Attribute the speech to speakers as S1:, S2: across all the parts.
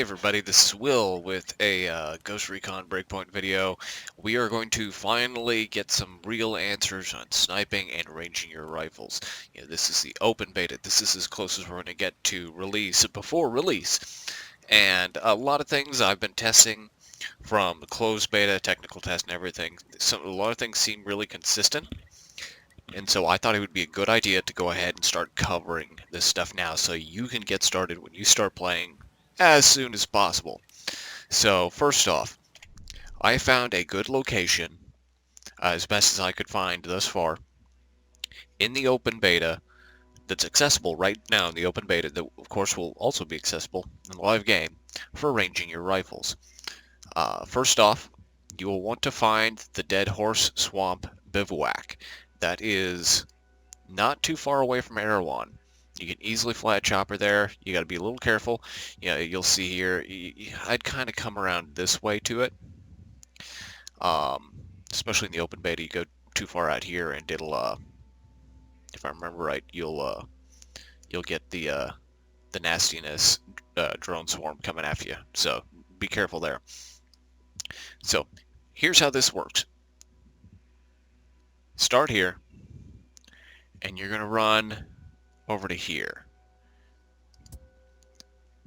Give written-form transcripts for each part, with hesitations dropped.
S1: everybody, this is Will with a Ghost Recon Breakpoint video. We are going to finally get some real answers on sniping and ranging your rifles. This is the open beta. This is as close as we're going to get to release, before release. And a lot of things I've been testing from the closed beta, technical test and everything. A lot of things seem really consistent. And so I thought it would be a good idea to go ahead and start covering this stuff now so you can get started when you start playing as soon as possible. So first off, I found a good location, as best as I could find thus far, in the open beta that's accessible right now in the open beta, that of course will also be accessible in the live game, for ranging your rifles. First off, you will want to find the Dead Horse Swamp Bivouac. That is not too far away from Erewhon. You can easily fly a chopper there. You got to be a little careful. You'll see here, I'd kind of come around this way to it. Especially in the open beta, you go too far out here and it'll, if I remember right, you'll get the nastiness drone swarm coming after you. So be careful there. So here's how this works. Start here, and you're going to run over to here.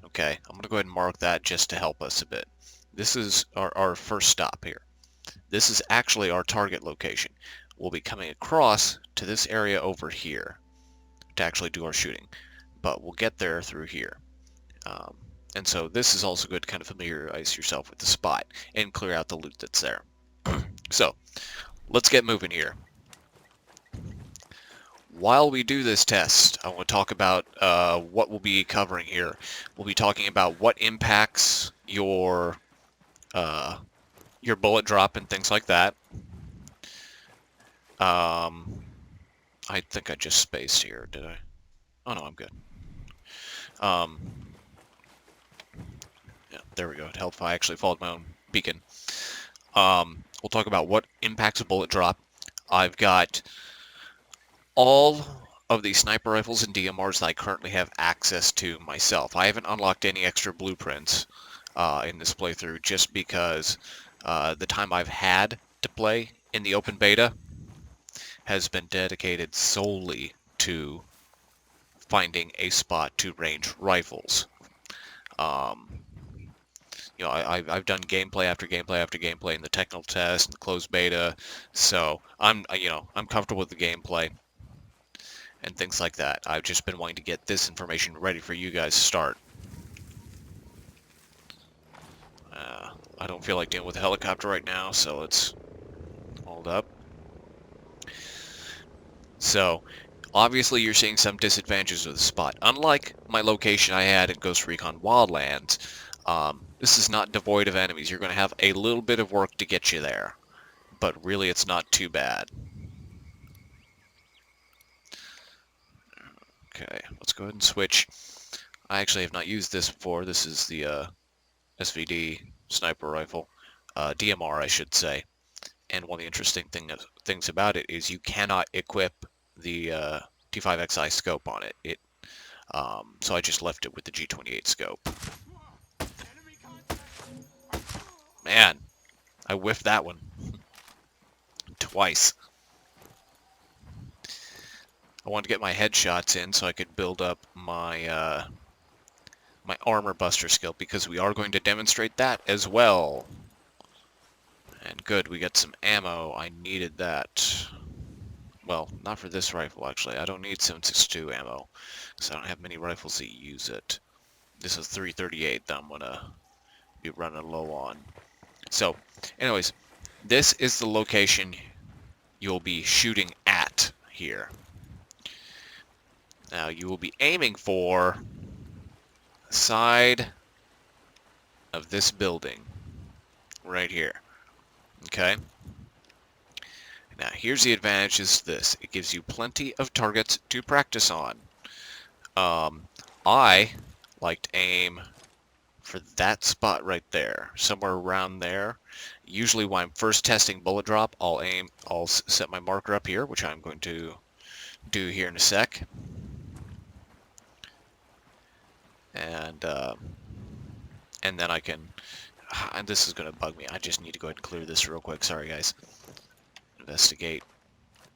S1: Okay, I'm going to go ahead and mark that just to help us a bit. This is our first stop here. This is actually our target location. We'll be coming across to this area over here to actually do our shooting, but we'll get there through here. And so this is also good to kind of familiarize yourself with the spot and clear out the loot that's there. So let's get moving here. While we do this test, I want to talk about what we'll be covering here. We'll be talking about what impacts your bullet drop and things like that. I think I just spaced here, did I? Oh no, I'm good. Yeah, there we go. It helped if I actually followed my own beacon. We'll talk about what impacts a bullet drop. I've got all of the sniper rifles and DMRs that I currently have access to myself. I haven't unlocked any extra blueprints in this playthrough just because the time I've had to play in the open beta has been dedicated solely to finding a spot to range rifles. I've done gameplay after gameplay after gameplay in the technical test and the closed beta, so I'm comfortable with the gameplay and things like that. I've just been wanting to get this information ready for you guys to start. I don't feel like dealing with a helicopter right now, so let's hold up. So, obviously you're seeing some disadvantages of the spot. Unlike my location I had in Ghost Recon Wildlands, this is not devoid of enemies. You're going to have a little bit of work to get you there, but really it's not too bad. Okay, let's go ahead and switch. I actually have not used this before. This is the SVD sniper rifle, DMR I should say. And one of the interesting things about it is you cannot equip the T5XI scope on it. So I just left it with the G28 scope. Man, I whiffed that one twice. I wanted to get my headshots in so I could build up my my armor buster skill, because we are going to demonstrate that as well. And good, we got some ammo. I needed that. Well, not for this rifle actually. I don't need 7.62 ammo because I don't have many rifles that use it. This is 338 that I'm gonna be running low on. So, anyways, this is the location you'll be shooting at here. Now, you will be aiming for the side of this building right here. Okay? Now, here's the advantages to this. It gives you plenty of targets to practice on. I like to aim for that spot right there, somewhere around there. Usually when I'm first testing bullet drop, I'll set my marker up here, which I'm going to do here in a sec. And and then I can, and this is going to bug me. I just need to go ahead and clear this real quick. Sorry, guys. Investigate.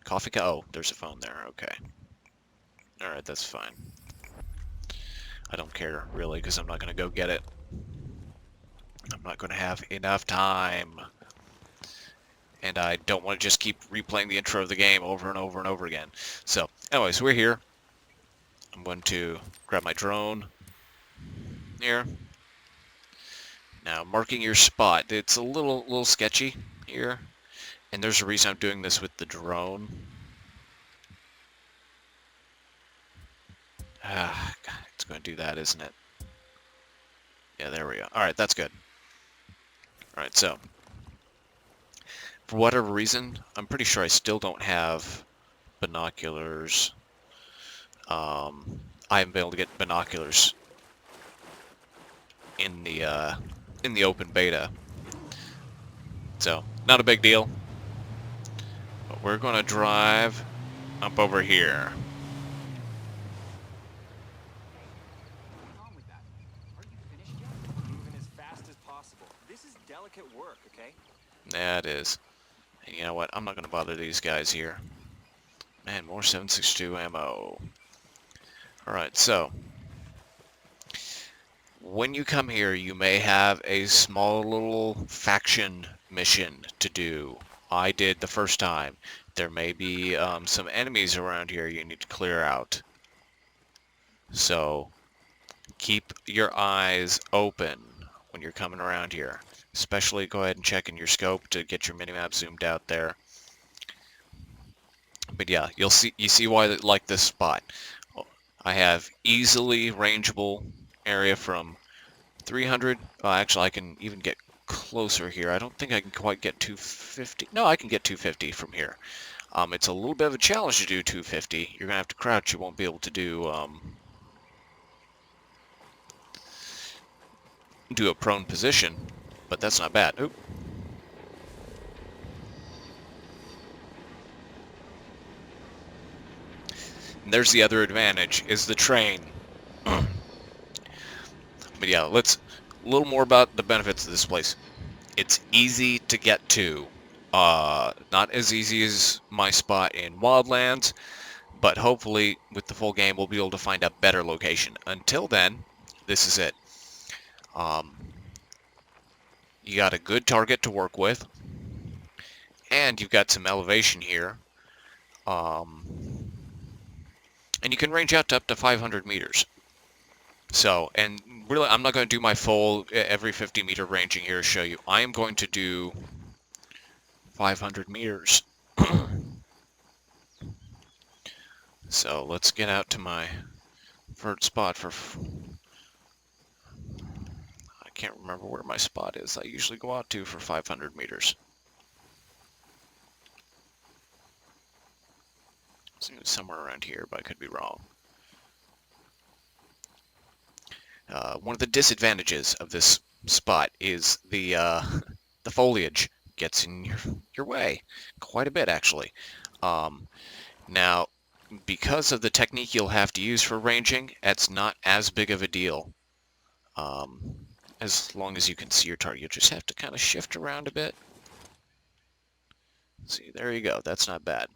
S1: Coffee cup. Oh, there's a phone there. Okay. Alright, that's fine. I don't care, really, because I'm not going to go get it. I'm not going to have enough time. And I don't want to just keep replaying the intro of the game over and over and over again. So, anyways, we're here. I'm going to grab my drone here. Now, marking your spot. It's a little sketchy here. And there's a reason I'm doing this with the drone. Ah, God, it's going to do that, isn't it? Yeah, there we go. Alright, that's good. Alright, so for whatever reason, I'm pretty sure I still don't have binoculars. I haven't been able to get binoculars in the open beta. So, not a big deal. But we're going to drive up over here. Yeah, it is. And you know what? I'm not going to bother these guys here. Man, more 7.62 ammo. Alright, so when you come here, you may have a small little faction mission to do. I did the first time. There may be some enemies around here you need to clear out. So keep your eyes open when you're coming around here. Especially go ahead and check in your scope to get your minimap zoomed out there. But yeah, you see why I like this spot. I have easily rangeable area from 300. Actually, I can even get closer here. I don't think I can quite get 250. No, I can get 250 from here. It's a little bit of a challenge to do 250. You're gonna have to crouch. You won't be able to do a prone position, but that's not bad. Oop. And there's the other advantage, is the train. But yeah, a little more about the benefits of this place. It's easy to get to. Not as easy as my spot in Wildlands, but hopefully with the full game we'll be able to find a better location. Until then, this is it. You got a good target to work with, and you've got some elevation here. And you can range out to up to 500 meters. So, and really, I'm not going to do my full every 50 meter ranging here to show you. I am going to do 500 meters. So let's get out to my first spot for... I can't remember where my spot is. I usually go out to for 500 meters. It's somewhere around here, but I could be wrong. One of the disadvantages of this spot is the foliage gets in your way quite a bit, actually. Now, because of the technique you'll have to use for ranging, it's not as big of a deal. As long as you can see your target, you just have to kind of shift around a bit. See, there you go. That's not bad.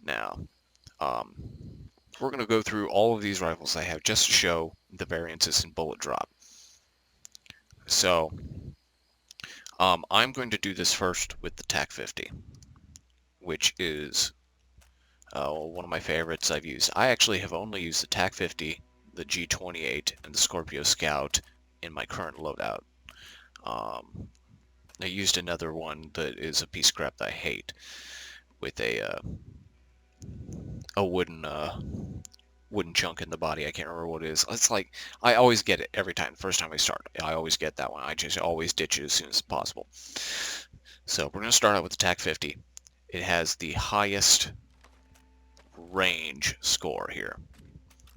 S1: Now, we're going to go through all of these rifles I have just to show the variances in bullet drop. So, I'm going to do this first with the TAC 50, which is one of my favorites I've used. I actually have only used the TAC 50, the G28, and the Scorpio Scout in my current loadout. I used another one that is a piece of crap that I hate, with a wooden chunk in the body. I can't remember what it is. It's like, I always get it every time. First time I start, I always get that one. I just always ditch it as soon as possible. So we're going to start out with the TAC 50. It has the highest range score here.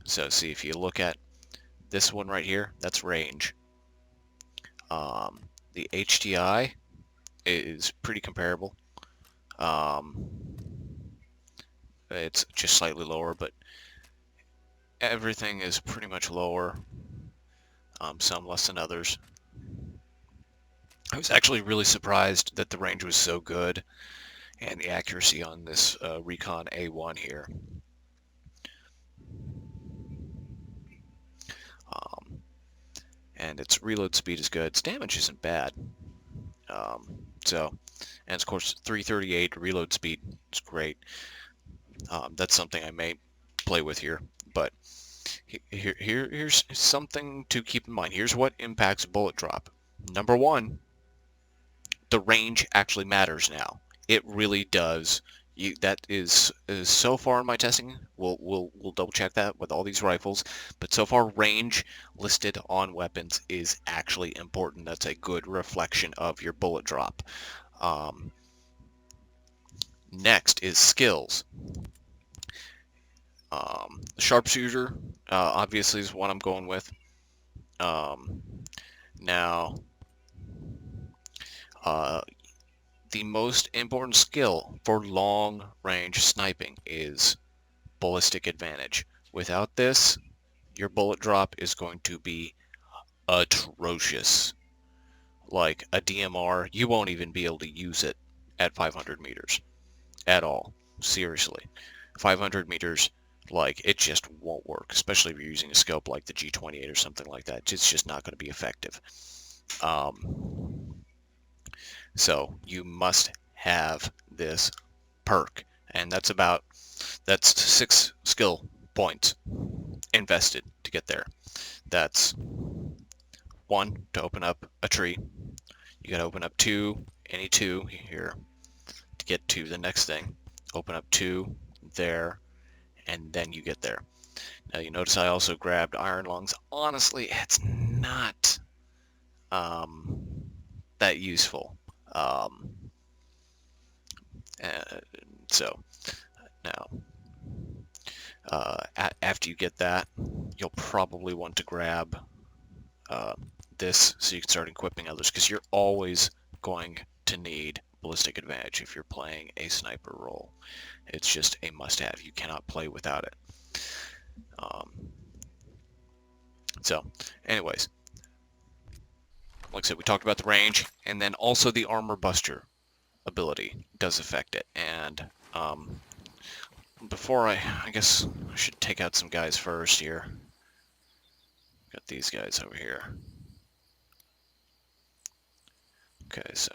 S1: So see, if you look at this one right here, that's range. The HTI is pretty comparable. It's just slightly lower, but everything is pretty much lower. Some less than others. I was actually really surprised that the range was so good and the accuracy on this Recon A1 here. And its reload speed is good. Its damage isn't bad. And of course 338 reload speed is great. That's something I may play with here, but here's something to keep in mind. Here's what impacts bullet drop. Number one, the range actually matters now. It really does. That is so far in my testing. We'll double check that with all these rifles, but so far range listed on weapons is actually important. That's a good reflection of your bullet drop. Next is skills. Sharpshooter obviously is what I'm going with. Now, the most important skill for long-range sniping is ballistic advantage. Without this, your bullet drop is going to be atrocious. Like a DMR, you won't even be able to use it at 500 meters at all. Seriously. 500 meters, like, it just won't work, especially if you're using a scope like the G28 or something like that. It's just not going to be effective. So you must have this perk, and that's 6 skill points invested to get there. That's 1 to open up a tree. You gotta open up 2, any 2 here to get to the next thing. Open up 2 there, and then you get there. Now you notice I also grabbed iron lungs. Honestly, it's not that useful. So now after you get that, you'll probably want to grab this so you can start equipping others, because you're always going to need ballistic advantage if you're playing a sniper role. It's just a must-have. You cannot play without it. So anyways, like I said, we talked about the range, and then also the armor buster ability does affect it. And before I guess I should take out some guys first here. Got these guys over here. Okay, so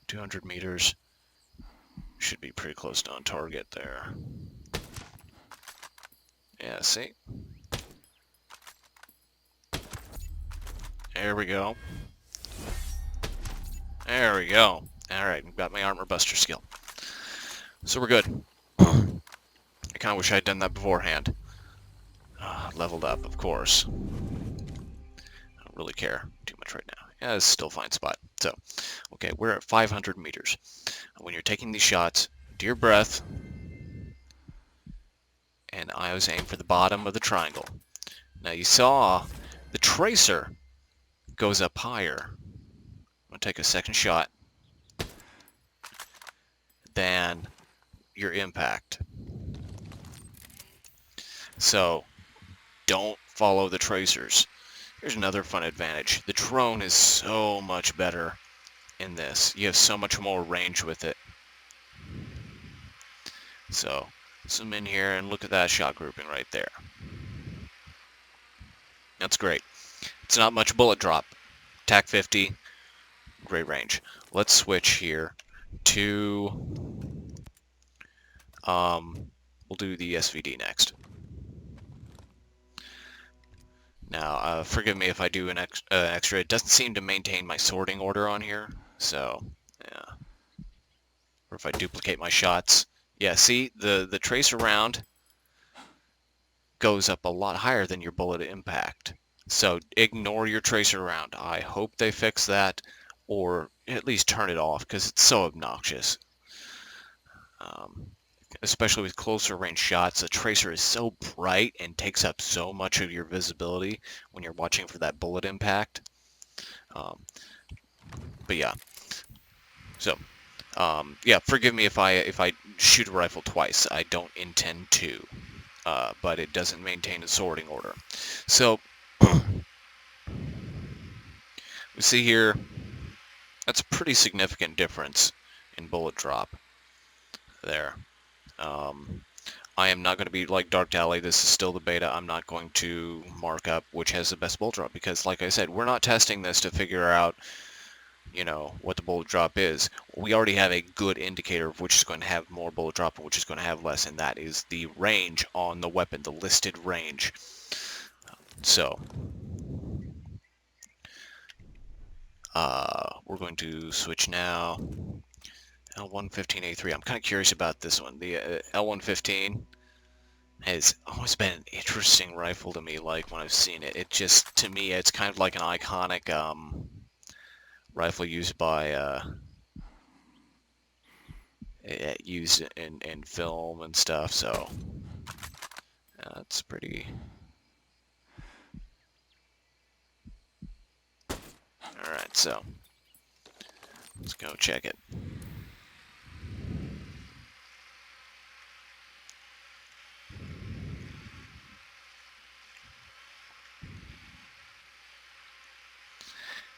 S1: 200 meters should be pretty close to on target there. Yeah, see? There we go. There we go. Alright, got my armor buster skill. So we're good. I kind of wish I'd done that beforehand. Leveled up, of course. I don't really care too much right now. Yeah, it's still a fine spot. So, okay, we're at 500 meters. When you're taking these shots, do your breath, and I always aim for the bottom of the triangle. Now you saw the tracer goes up higher. I'm going to take a second shot than your impact. So don't follow the tracers. Here's another fun advantage. The drone is so much better in this. You have so much more range with it. So zoom in here and look at that shot grouping right there. That's great. It's not much bullet drop. TAC 50, great range. Let's switch here to, we'll do the SVD next. Now, forgive me if I do an extra. It doesn't seem to maintain my sorting order on here, so, yeah. Or if I duplicate my shots. Yeah, see, the tracer round goes up a lot higher than your bullet impact. So ignore your tracer round. I hope they fix that, or at least turn it off, because it's so obnoxious. Especially with closer range shots, the tracer is so bright and takes up so much of your visibility when you're watching for that bullet impact. But yeah, so yeah, forgive me if I shoot a rifle twice. I don't intend to, but it doesn't maintain a sorting order. So we see here That's a pretty significant difference in bullet drop there. I am not going to be like Dark Dally. This is still the beta. I'm not going to mark up which has the best bullet drop because, like I said, we're not testing this to figure out, you know, what the bullet drop is. We already have a good indicator of which is going to have more bullet drop and which is going to have less, and that is the range on the weapon, the listed range. So, we're going to switch now. L115A3. I'm kind of curious about this one. The L115 has always been an interesting rifle to me. Like when I've seen it, it just, to me, it's kind of like an iconic rifle used by used in film and stuff. So it's pretty. All right, so let's go check it.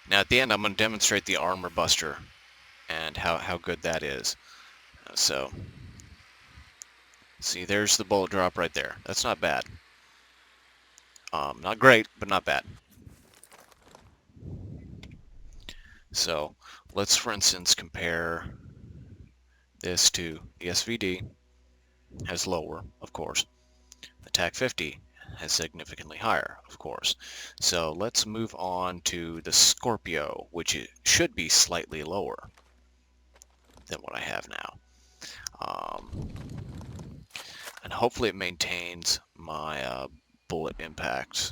S1: Now at the end, I'm going to demonstrate the armor buster and how good that is. So, see, there's the bullet drop right there. That's not bad. Not great, but not bad. So, let's, for instance, compare this to the SVD, has lower, of course. The TAC 50 has significantly higher, of course. So let's move on to the Scorpio, which should be slightly lower than what I have now. And hopefully it maintains my bullet impact.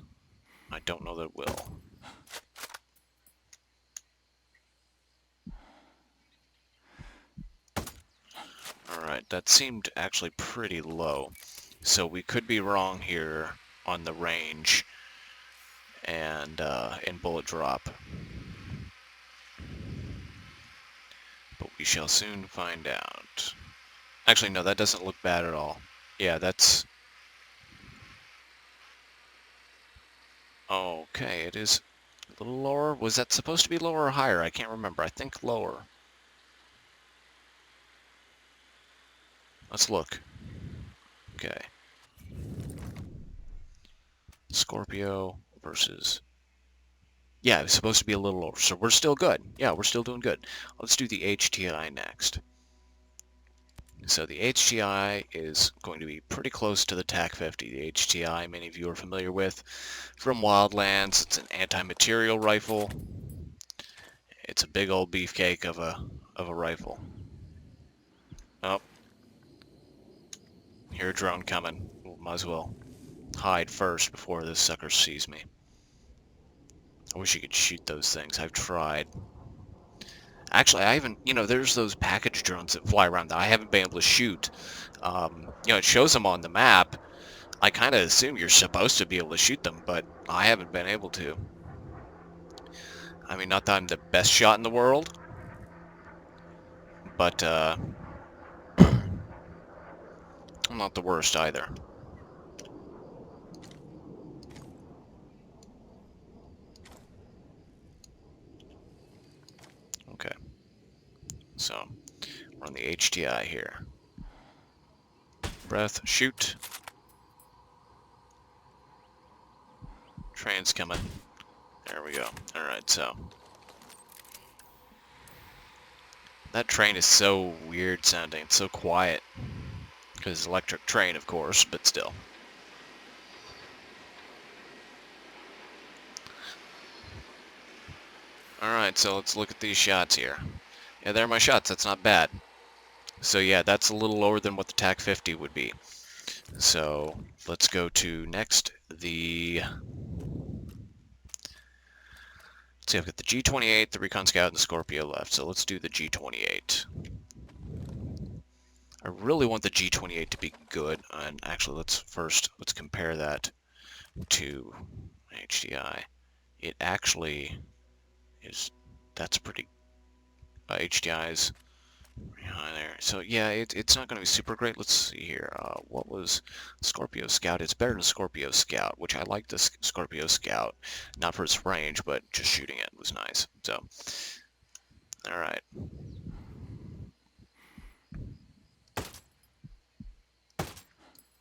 S1: I don't know that it will. Alright, that seemed actually pretty low. So we could be wrong here on the range and in bullet drop. But we shall soon find out. Actually, no, that doesn't look bad at all. Yeah, that's... Okay, it is a little lower. Was that supposed to be lower or higher? I can't remember. I think lower. Let's look. Okay. Scorpio versus... Yeah, it's supposed to be a little lower. So we're still good. Yeah, we're still doing good. Let's do the HTI next. So the HTI is going to be pretty close to the TAC 50. The HTI, many of you are familiar with from Wildlands. It's an anti-material rifle. It's a big old beefcake of a rifle. Oh, hear a drone coming. Might as well hide first before this sucker sees me. I wish you could shoot those things. I've tried. Actually, I haven't, you know, there's those package drones that fly around that I haven't been able to shoot. You know, it shows them on the map. I kind of assume you're supposed to be able to shoot them, but I haven't been able to. I mean, not that I'm the best shot in the world, but I'm not the worst either. Okay. So, we're on the HTI here. Breath, shoot. Train's coming. There we go. Alright, so. That train is so weird sounding. It's so quiet. Because it's electric train, of course, but still. Alright, so let's look at these shots here. Yeah, there are my shots. That's not bad. So yeah, that's a little lower than what the TAC 50 would be. So let's go to next the... Let's see, I've got the G28, the Recon Scout, and the Scorpio left. So let's do the G28. I really want the G28 to be good. And actually, let's compare that to HTI. It actually is, that's pretty, HTI's behind there. So yeah, it's not going to be super great. Let's see here. What was Scorpio Scout? It's better than Scorpio Scout, which I like the Scorpio Scout. Not for its range, but just shooting it was nice. So Alright.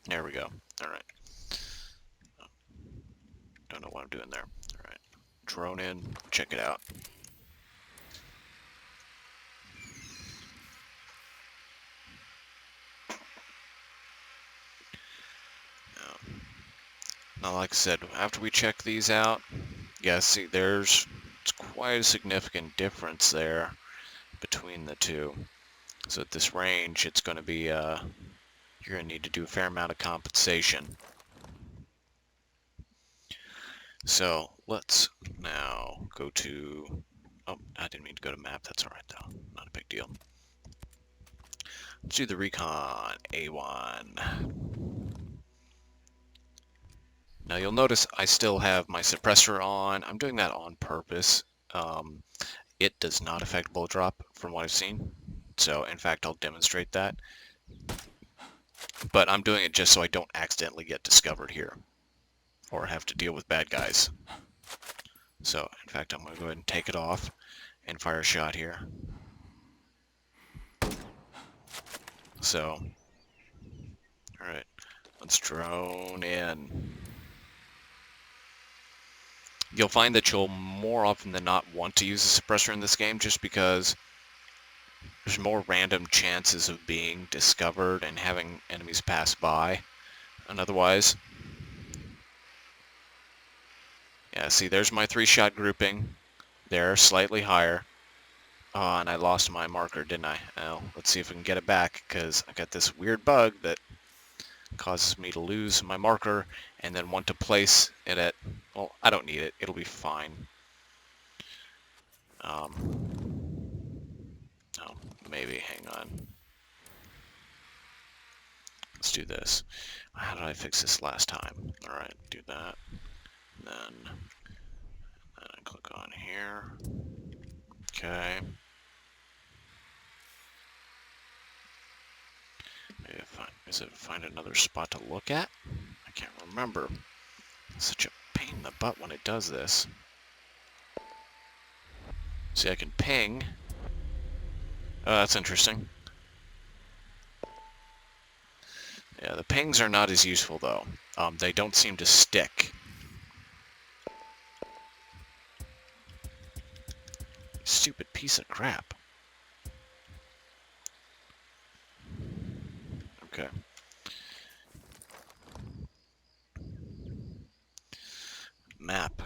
S1: There we go. Alright. Don't know what I'm doing there. Alright. Drone in. Check it out. Now, like I said, after we check these out, yeah, see, it's quite a significant difference there between the two. So at this range, it's going to be, you're going to need to do a fair amount of compensation. So let's now go to, oh, I didn't mean to go to map. That's all right, though. Not a big deal. Let's do the Recon A1. Now you'll notice I still have my suppressor on. I'm doing that on purpose. It does not affect bullet drop from what I've seen. So in fact, I'll demonstrate that. But I'm doing it just so I don't accidentally get discovered here or have to deal with bad guys. So in fact, I'm going to go ahead and take it off and fire a shot here. So, alright, let's drone in. You'll find that you'll more often than not want to use a suppressor in this game just because there's more random chances of being discovered and having enemies pass by. And otherwise, yeah, see, there's my 3-shot grouping. They're slightly higher. Oh, and I lost my marker, didn't I? Well, let's see if we can get it back, because I got this weird bug that causes me to lose my marker and then want to place it at, well, I don't need it. It'll be fine. Oh, maybe, hang on. Let's do this. How did I fix this last time? Alright, do that. Then I click on here. Okay. Maybe find another spot to look at? I can't remember. It's such a pain in the butt when it does this. See, I can ping. Oh, that's interesting. Yeah, the pings are not as useful, though. They don't seem to stick. Stupid piece of crap. Okay. Map.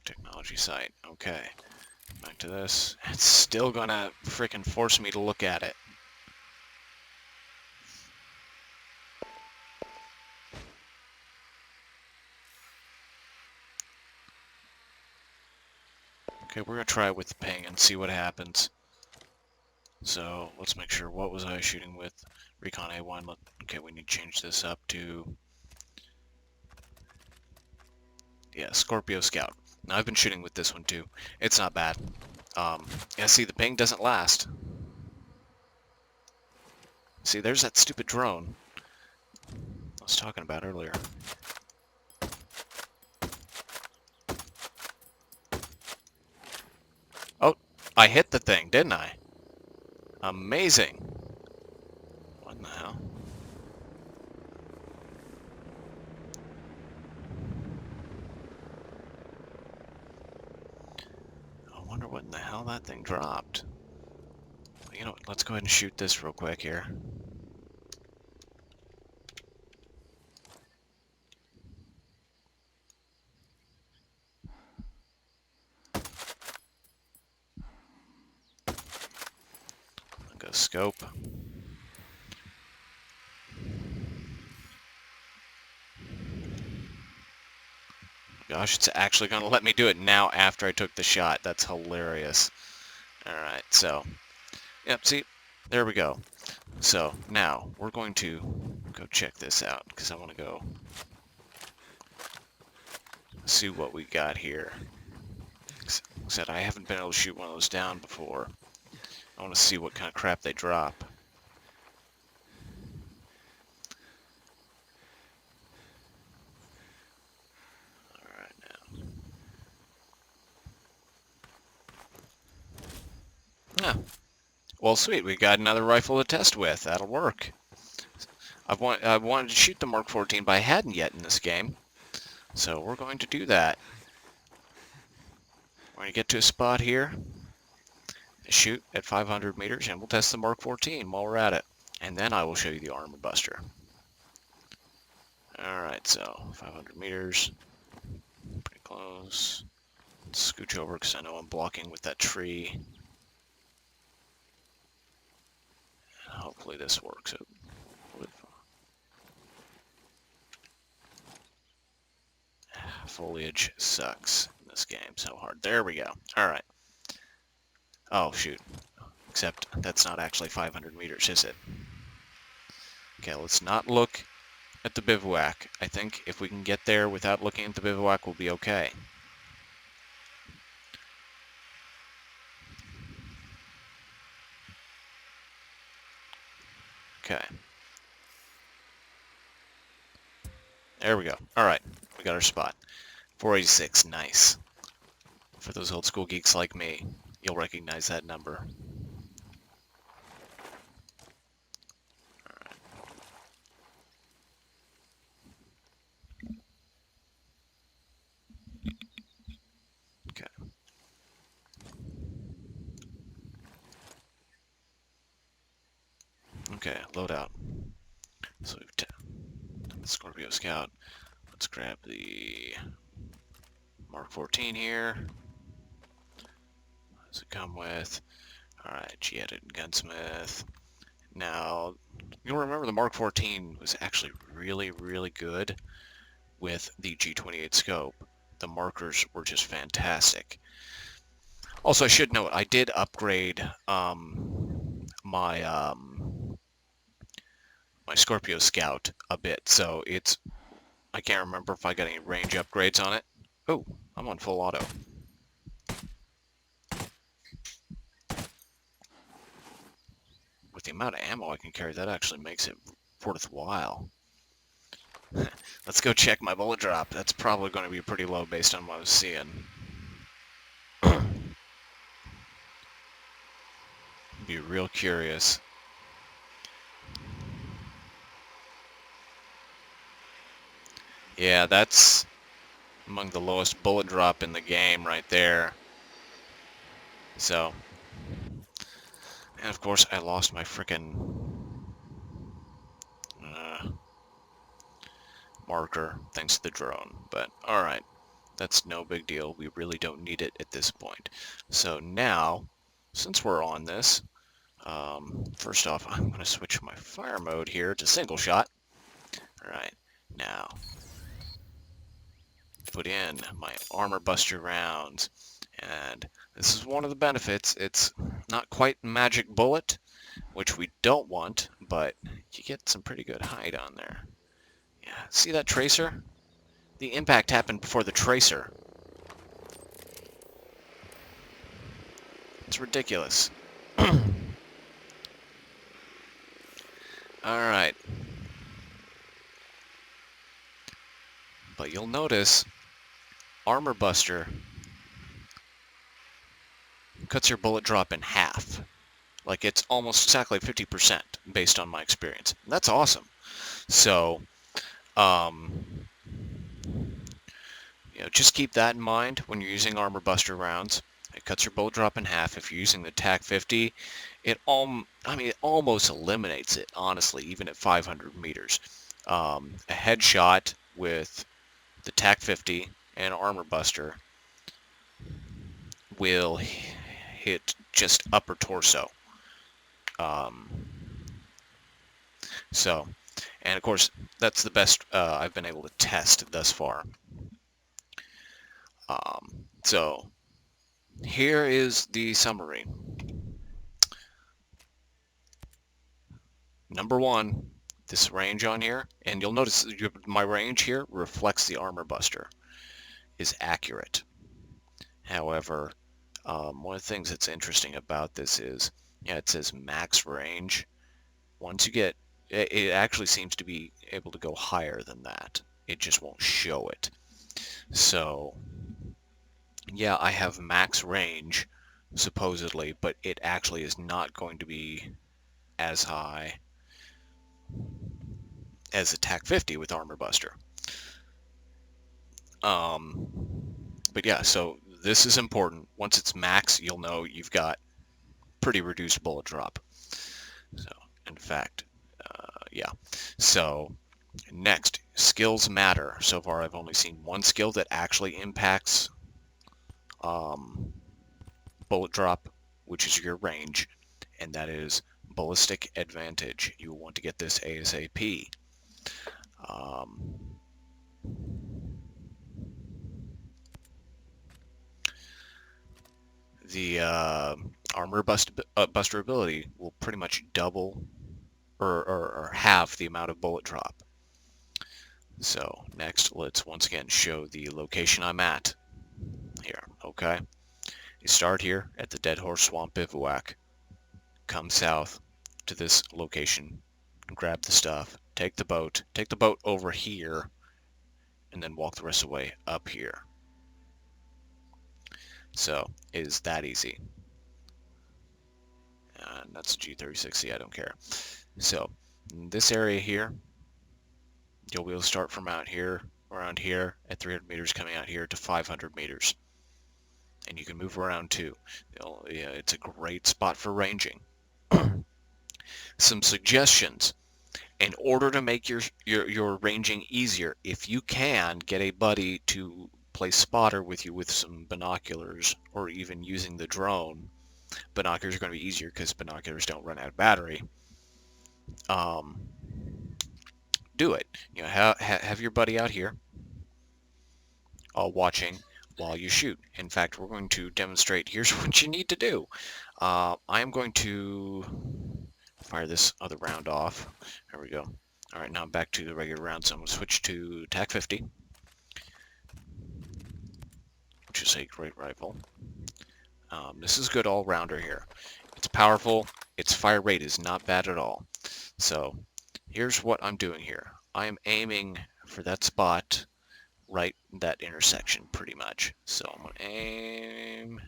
S1: Technology site. Okay. Back to this. It's still gonna frickin' force me to look at it. Okay, we're gonna try it with the ping and see what happens. So let's make sure, what was I shooting with? Recon A1. Okay, we need to change this up to, yeah, Scorpio Scout. Now I've been shooting with this one too. It's not bad. Yeah, see, the ping doesn't last. See, there's that stupid drone I was talking about earlier. Oh, I hit the thing, didn't I? Amazing. What in the hell? I wonder what in the hell that thing dropped. You know what, let's go ahead and shoot this real quick here. I'll go scope. Gosh, it's actually going to let me do it now after I took the shot. That's hilarious. Alright, so, yep, see, there we go. So, now, we're going to go check this out, because I want to go see what we got here. Like I said, I haven't been able to shoot one of those down before. I want to see what kind of crap they drop. Alright, now. Yeah. Well, sweet. We got another rifle to test with. That'll work. I wanted to shoot the Mark 14, but I hadn't yet in this game. So we're going to do that. We're going to get to a spot here, shoot at 500 meters, and we'll test the Mark 14 while we're at it. And then I will show you the Armor Buster. Alright, so 500 meters. Pretty close. Scooch over because I know I'm blocking with that tree. Hopefully this works. Foliage sucks in this game so hard. There we go. Alright. Oh, shoot. Except that's not actually 500 meters, is it? Okay, let's not look at the bivouac. I think if we can get there without looking at the bivouac, we'll be okay. Okay. There we go. Alright, we got our spot. 486, nice. For those old school geeks like me, you'll recognize that number. Okay. Okay, load out. So we've done the Scorpio Scout. Let's grab the Mark 14 here. What does it come with? Alright, G-Edit and Gunsmith. Now, you'll remember the Mark 14 was actually really, really good with the G28 scope. The markers were just fantastic. Also, I should note, I did upgrade my Scorpio Scout a bit, so it's, I can't remember if I got any range upgrades on it. Oh, I'm on full auto. With the amount of ammo I can carry, that actually makes it worthwhile. Let's go check my bullet drop. That's probably going to be pretty low based on what I was seeing. Be real curious. Yeah, that's among the lowest bullet drop in the game right there. So, and of course I lost my frickin' marker thanks to the drone. But alright, that's no big deal. We really don't need it at this point. So now, since we're on this, first off, I'm going to switch my fire mode here to single shot. Alright, now put in my Armor Buster rounds, and this is one of the benefits. It's not quite magic bullet, which we don't want, but you get some pretty good height on there. Yeah, see that tracer? The impact happened before the tracer. It's ridiculous. Alright. But you'll notice Armor Buster cuts your bullet drop in half. Like, it's almost exactly 50% based on my experience. That's awesome. So, you know, just keep that in mind when you're using Armor Buster rounds. It cuts your bullet drop in half. If you're using the TAC 50, it almost eliminates it, honestly, even at 500 meters. A headshot with the TAC 50 and Armor Buster will hit just upper torso. So, and of course, that's the best I've been able to test thus far. So, here is the summary. Number one, this range on here, and you'll notice my range here reflects the Armor Buster, is accurate. However, one of the things that's interesting about this is, yeah, it says max range. Once you get, it actually seems to be able to go higher than that. It just won't show it. So, yeah, I have max range supposedly, but it actually is not going to be as high as a TAC 50 with Armor Buster. But yeah, so this is important. Once it's max, you'll know you've got pretty reduced bullet drop. So, in fact, yeah. So, next, skills matter. So far, I've only seen one skill that actually impacts bullet drop, which is your range, and that is ballistic advantage. You will want to get this ASAP. The armor buster ability will pretty much double or halve the amount of bullet drop. So next, let's once again show the location I'm at here. Okay, you start here at the Dead Horse Swamp Bivouac, come south to this location, grab the stuff, take the boat over here, and then walk the rest of the way up here. So it is that easy. And that's G3060, I don't care. So in this area here, you'll be able to start from out here, around here, at 300 meters, coming out here to 500 meters. And you can move around too. Yeah, it's a great spot for ranging. Some suggestions. In order to make your ranging easier, if you can, get a buddy to play spotter with you with some binoculars, or even using the drone. Binoculars are going to be easier because binoculars don't run out of battery. Do it. You know, have your buddy out here, watching while you shoot. In fact, we're going to demonstrate. Here's what you need to do. I am going to fire this other round off. There we go. All right, now I'm back to the regular round, so I'm going to switch to TAC 50, which is a great rifle. This is good all-rounder here. It's powerful. Its fire rate is not bad at all. So here's what I'm doing here. I am aiming for that spot right in that intersection pretty much. So I'm going to aim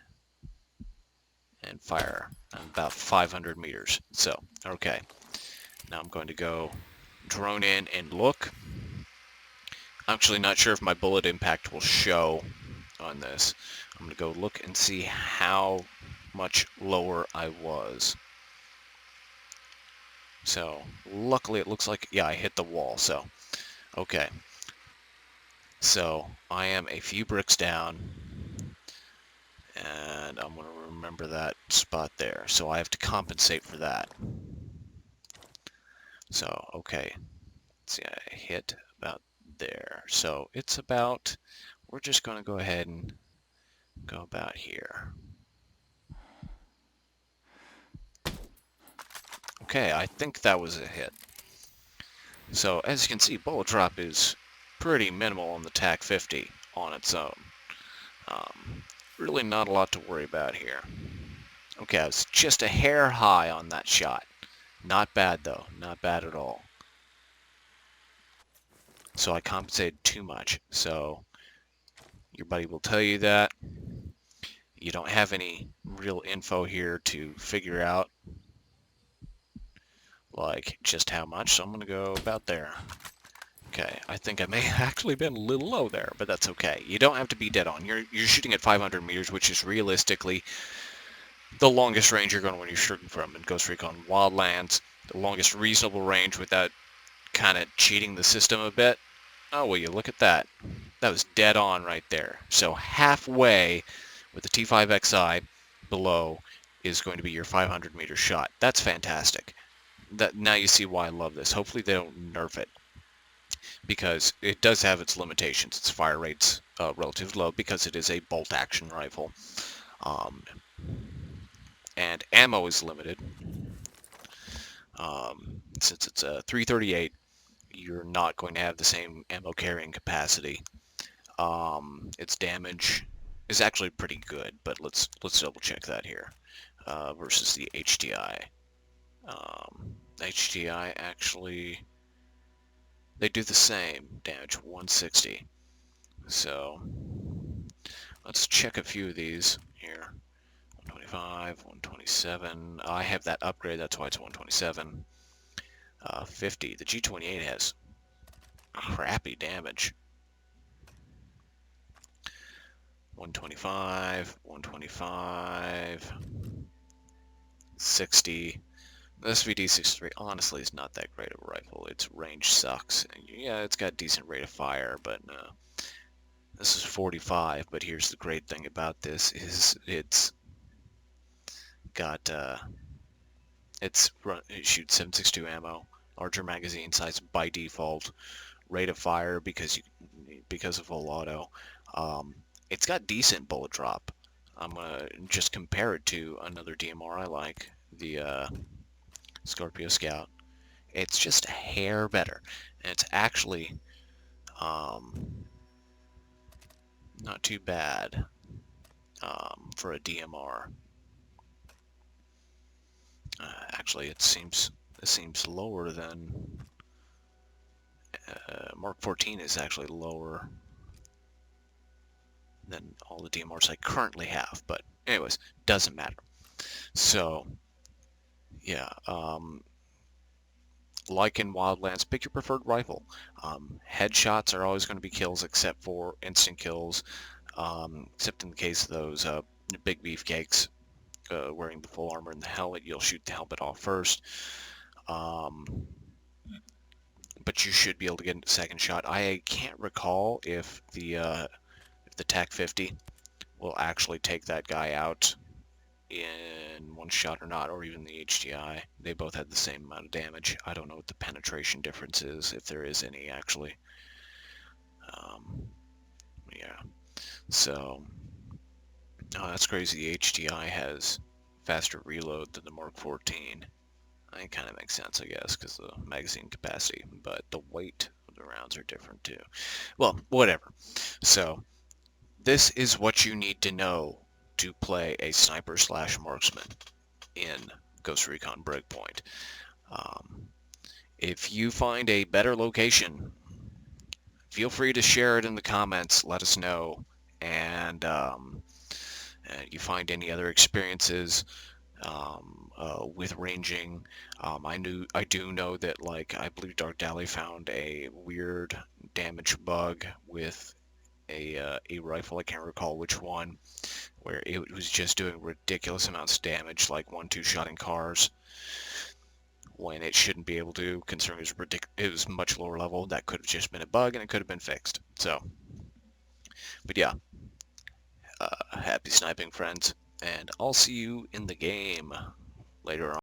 S1: and fire about 500 meters. So, okay. Now I'm going to go drone in and look. I'm actually not sure if my bullet impact will show on this. I'm going to go look and see how much lower I was. So, luckily it looks like, yeah, I hit the wall. So, okay. So, I am a few bricks down, and I'm going to remember that spot there. So I have to compensate for that. So, okay. Let's see, I hit about there. So it's about, we're just going to go ahead and go about here. Okay, I think that was a hit. So as you can see, bullet drop is pretty minimal on the TAC 50 on its own. Really not a lot to worry about here. Okay, I was just a hair high on that shot. Not bad though, not bad at all. So I compensated too much. So your buddy will tell you that. You don't have any real info here to figure out like just how much, so I'm going to go about there. Okay, I think I may have actually been a little low there, but that's okay. You don't have to be dead on. You're shooting at 500 meters, which is realistically the longest range you're going to when you're shooting from in Ghost Recon Wildlands. The longest reasonable range without kind of cheating the system a bit. Oh, will you look at that. That was dead on right there. So halfway with the T5XI below is going to be your 500 meter shot. That's fantastic. Now you see why I love this. Hopefully they don't nerf it, because it does have its limitations. Its fire rate's relatively low because it is a bolt action rifle, and ammo is limited. Since it's a 338, you're not going to have the same ammo carrying capacity. Its damage is actually pretty good, but let's double check that here versus the HTI. HTI actually, they do the same damage, 160. So let's check a few of these here. 125, 125, 127. I have that upgrade, that's why it's 127. 50. The G28 has crappy damage. 125, 125, 60. The SVD 63 honestly is not that great of a rifle. Its range sucks. Yeah, it's got decent rate of fire, but this is 45. But here's the great thing about this is it shoots 7.62 ammo, larger magazine size by default, rate of fire because of full auto. It's got decent bullet drop. I'm gonna just compare it to another DMR I like, the Scorpio Scout. It's just a hair better, and it's actually not too bad for a DMR. Actually, it seems lower than Mark 14 is actually lower than all the DMRs I currently have. But anyways, doesn't matter. So yeah, like in Wildlands, pick your preferred rifle. Headshots are always going to be kills except for instant kills, except in the case of those big beefcakes wearing the full armor and the helmet. You'll shoot the helmet off first. But you should be able to get a second shot. I can't recall if the TAC 50 will actually take that guy out in one shot or not, or even the HTI. They both had the same amount of damage. I don't know what the penetration difference is, if there is any actually. Yeah, so that's crazy. The HTI has faster reload than the Mark 14. It kind of makes sense, I guess, because the magazine capacity, but the weight of the rounds are different too. Well, whatever. So this is what you need to know to play a sniper / marksman in Ghost Recon Breakpoint. If you find a better location, feel free to share it in the comments. Let us know. And you find any other experiences with ranging. I do know that, like, I believe Dark Dally found a weird damage bug with a rifle. I can't recall which one, where it was just doing ridiculous amounts of damage, like 1-2 shot in cars, when it shouldn't be able to, considering it was much lower level. That could have just been a bug, and it could have been fixed. So, but yeah, happy sniping, friends, and I'll see you in the game later on.